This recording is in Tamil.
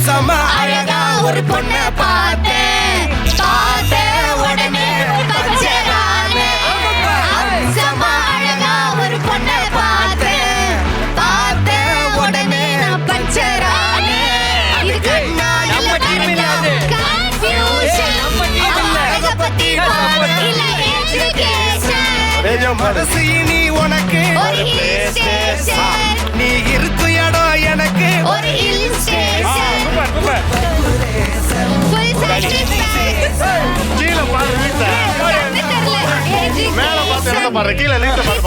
செம அழகா ஒரு பொண்ண பார்த்தேன் உடனே பஞ்சரானே. செம அழகா ஒரு பொண்ண பார்த்தேன் உடனே நான் பஞ்சரானே. இது கண்ணாடில பறந்த confusion. அழக பத்தி இல்ல education. மனசு இனி உனக்கு ஒரு hill station. நீ இருக்கு இடம் எனக்கு ஒரு hill station. Full sacrifice. கீழே பாரு வீட்டை மேல பார்த்து என்ன பாரு கீழே நீட்ட பாரு